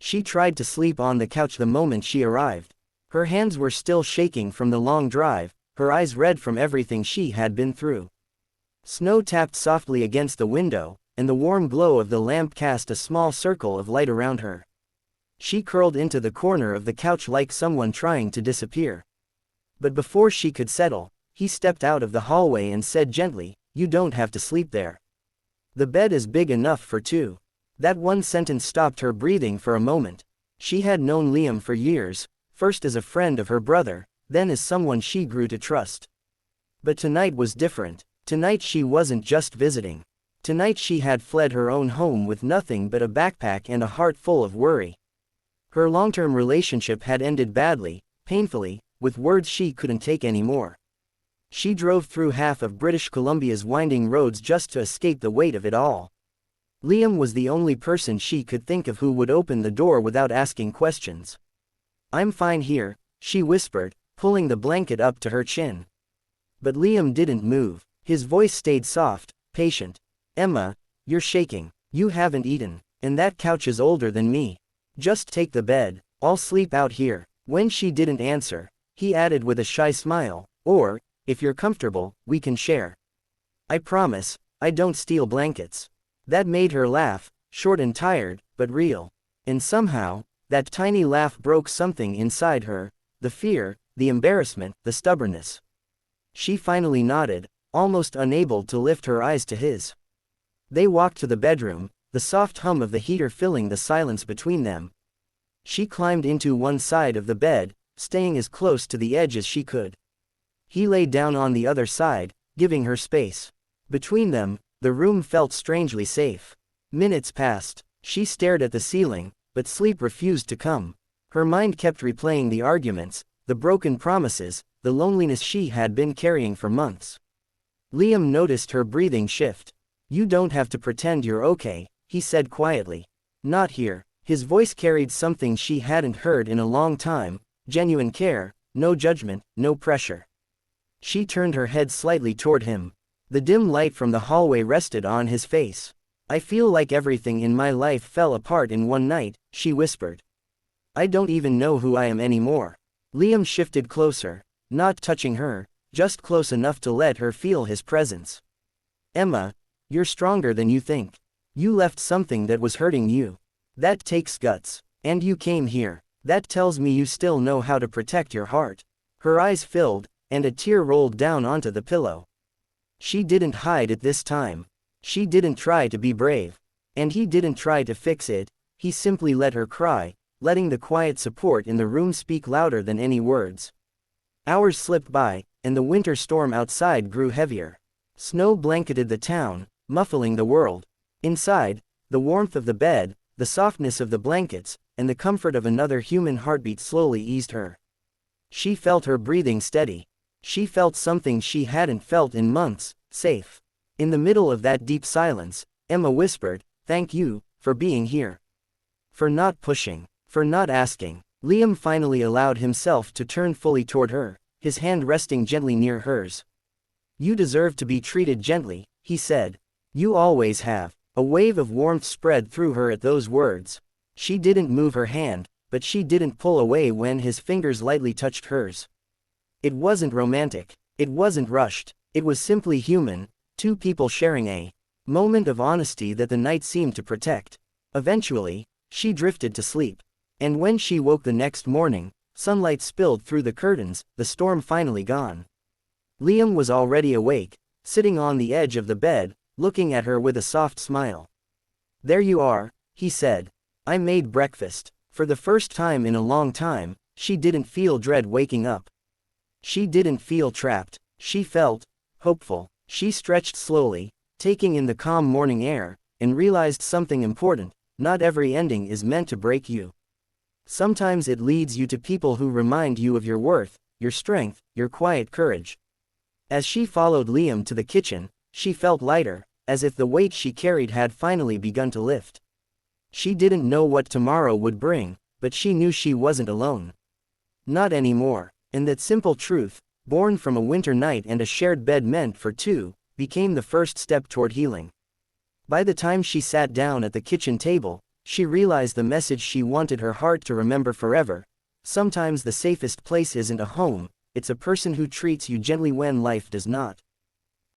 She tried to sleep on the couch the moment she arrived. Her hands were still shaking from the long drive, her eyes red from everything she had been through. Snow tapped softly against the window, and the warm glow of the lamp cast a small circle of light around her. She curled into the corner of the couch like someone trying to disappear. But before she could settle, he stepped out of the hallway and said gently, "You don't have to sleep there. The bed is big enough for two." That one sentence stopped her breathing for a moment. She had known Liam for years, first as a friend of her brother, then as someone she grew to trust. But tonight was different. Tonight she wasn't just visiting. Tonight she had fled her own home with nothing but a backpack and a heart full of worry. Her long-term relationship had ended badly, painfully, with words she couldn't take anymore. She drove through half of British Columbia's winding roads just to escape the weight of it all. Liam was the only person she could think of who would open the door without asking questions. "I'm fine here," she whispered, pulling the blanket up to her chin. But Liam didn't move. His voice stayed soft, patient. "Emma, you're shaking. You haven't eaten, and that couch is older than me. Just take the bed. I'll sleep out here." When she didn't answer, he added with a shy smile, "Or, if you're comfortable, we can share. I promise, I don't steal blankets." That made her laugh, short and tired, but real. And somehow, that tiny laugh broke something inside her, the fear, the embarrassment, the stubbornness. She finally nodded, almost unable to lift her eyes to his. They walked to the bedroom, the soft hum of the heater filling the silence between them. She climbed into one side of the bed, staying as close to the edge as she could. He lay down on the other side, giving her space. Between them, the room felt strangely safe. Minutes passed. She stared at the ceiling, but sleep refused to come. Her mind kept replaying the arguments, the broken promises, the loneliness she had been carrying for months. Liam noticed her breathing shift. "You don't have to pretend you're okay," he said quietly. "Not here." His voice carried something she hadn't heard in a long time, genuine care, no judgment, no pressure. She turned her head slightly toward him. The dim light from the hallway rested on his face. "I feel like everything in my life fell apart in one night," she whispered. "I don't even know who I am anymore." Liam shifted closer, not touching her, just close enough to let her feel his presence. "Emma, you're stronger than you think. You left something that was hurting you. That takes guts. And you came here. That tells me you still know how to protect your heart." Her eyes filled, and a tear rolled down onto the pillow. She didn't hide it this time. She didn't try to be brave. And he didn't try to fix it, he simply let her cry, letting the quiet support in the room speak louder than any words. Hours slipped by, and the winter storm outside grew heavier. Snow blanketed the town, muffling the world. Inside, the warmth of the bed, the softness of the blankets, and the comfort of another human heartbeat slowly eased her. She felt her breathing steady. She felt something she hadn't felt in months, safe. In the middle of that deep silence, Emma whispered, "Thank you, for being here. For not pushing. For not asking." Liam finally allowed himself to turn fully toward her, his hand resting gently near hers. "You deserve to be treated gently," he said. "You always have." A wave of warmth spread through her at those words. She didn't move her hand, but she didn't pull away when his fingers lightly touched hers. It wasn't romantic. It wasn't rushed. It was simply human, two people sharing a moment of honesty that the night seemed to protect. Eventually, she drifted to sleep. And when she woke the next morning, sunlight spilled through the curtains, the storm finally gone. Liam was already awake, sitting on the edge of the bed, looking at her with a soft smile. "There you are," he said. "I made breakfast." For the first time in a long time, she didn't feel dread waking up. She didn't feel trapped. She felt hopeful. She stretched slowly, taking in the calm morning air, and realized something important: not every ending is meant to break you. Sometimes it leads you to people who remind you of your worth, your strength, your quiet courage. As she followed Liam to the kitchen, she felt lighter, as if the weight she carried had finally begun to lift. She didn't know what tomorrow would bring, but she knew she wasn't alone. Not anymore. And that simple truth, born from a winter night and a shared bed meant for two, became the first step toward healing. By the time she sat down at the kitchen table, She realized the message she wanted her heart to remember forever. Sometimes the safest place isn't a home, it's a person who treats you gently when life does not.